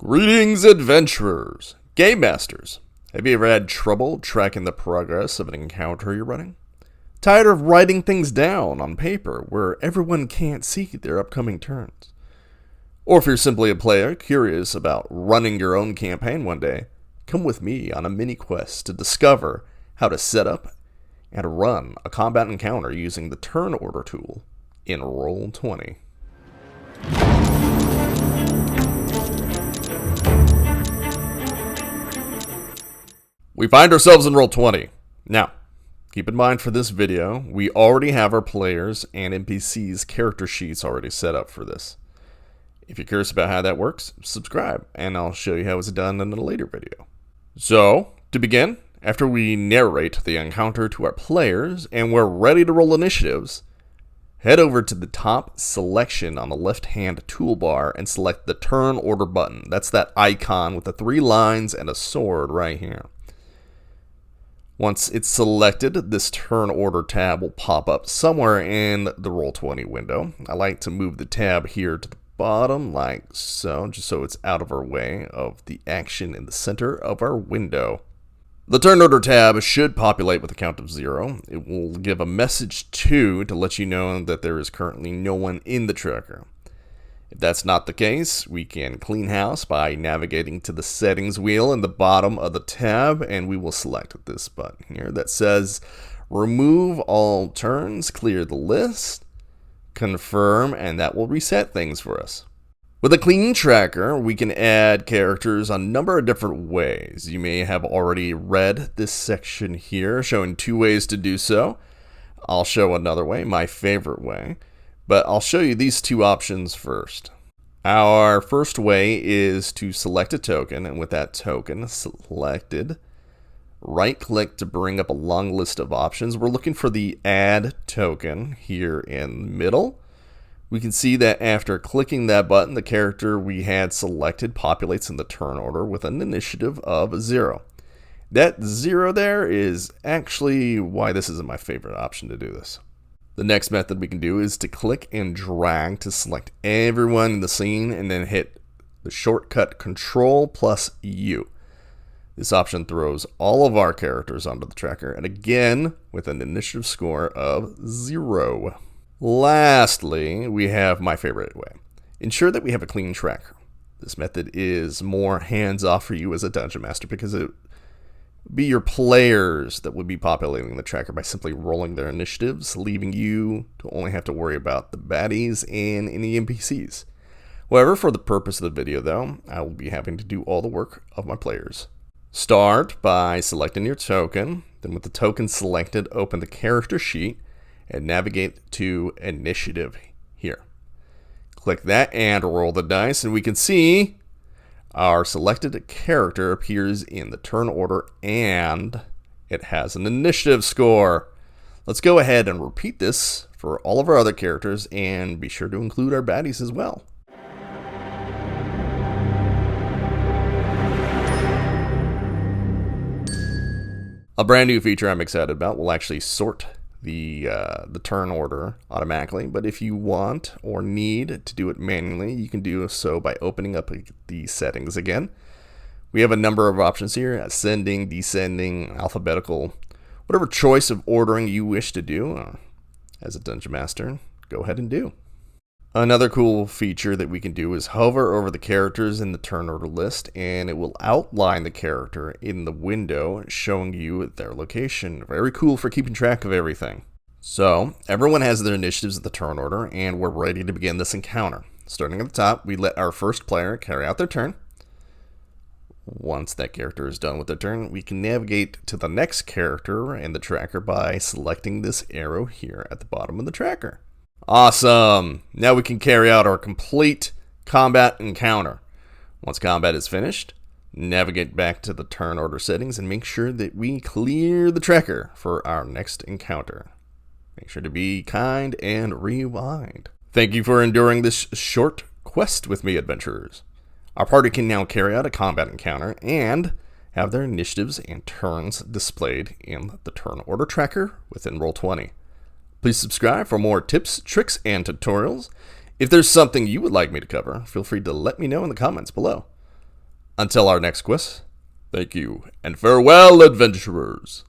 Greetings, adventurers, game masters. Have you ever had trouble tracking the progress of an encounter you're running? Tired of writing things down on paper where everyone can't see their upcoming turns? Or if you're simply a player curious about running your own campaign one day, come with me on a mini quest to discover how to set up and run a combat encounter using the turn order tool in Roll20. We find ourselves in Roll20. Now, keep in mind for this video, we already have our players and NPCs character sheets already set up for this. If you're curious about how that works, subscribe, and I'll show you how it's done in a later video. So, to begin, after we narrate the encounter to our players and we're ready to roll initiatives, head over to the top selection on the left-hand toolbar and select the Turn Order button. That's that icon with the 3 lines and a sword right here. Once it's selected, this Turn Order tab will pop up somewhere in the Roll20 window. I like to move the tab here to the bottom like so, just so it's out of our way of the action in the center of our window. The Turn Order tab should populate with a count of 0. It will give a message to let you know that there is currently no one in the tracker. If that's not the case, we can clean house by navigating to the settings wheel in the bottom of the tab, and we will select this button here that says remove all turns, clear the list, confirm, and that will reset things for us. With a clean tracker, we can add characters a number of different ways. You may have already read this section here showing 2 ways to do so. I'll show another way, my favorite way. But I'll show you these 2 options first. Our first way is to select a token, and with that token selected, right-click to bring up a long list of options. We're looking for the Add Token here in the middle. We can see that after clicking that button, the character we had selected populates in the turn order with an initiative of 0. That 0 there is actually why this isn't my favorite option to do this. The next method we can do is to click and drag to select everyone in the scene and then hit the shortcut Control+U. This option throws all of our characters onto the tracker, and again with an initiative score of 0. Lastly, we have my favorite way. Ensure that we have a clean tracker. This method is more hands-off for you as a dungeon master because it be your players that would be populating the tracker by simply rolling their initiatives, leaving you to only have to worry about the baddies and any NPCs. However, for the purpose of the video though, I will be having to do all the work of my players. Start by selecting your token, then with the token selected, open the character sheet and navigate to initiative here. Click that and roll the dice, and we can see our selected character appears in the turn order and it has an initiative score. Let's go ahead and repeat this for all of our other characters and be sure to include our baddies as well. A brand new feature I'm excited about will actually sort the turn order automatically, but if you want or need to do it manually, you can do so by opening up the settings again. We have a number of options here: ascending, descending, alphabetical, whatever choice of ordering you wish to do as a dungeon master, go ahead and do. Another cool feature that we can do is hover over the characters in the turn order list, and it will outline the character in the window showing you their location. Very cool for keeping track of everything. So, everyone has their initiatives at the turn order, and we're ready to begin this encounter. Starting at the top, we let our first player carry out their turn. Once that character is done with their turn, we can navigate to the next character in the tracker by selecting this arrow here at the bottom of the tracker. Awesome! Now we can carry out our complete combat encounter. Once combat is finished, navigate back to the turn order settings and make sure that we clear the tracker for our next encounter. Make sure to be kind and rewind. Thank you for enduring this short quest with me, adventurers. Our party can now carry out a combat encounter and have their initiatives and turns displayed in the turn order tracker within Roll20. Please subscribe for more tips, tricks, and tutorials. If there's something you would like me to cover, feel free to let me know in the comments below. Until our next quest, thank you, and farewell, adventurers.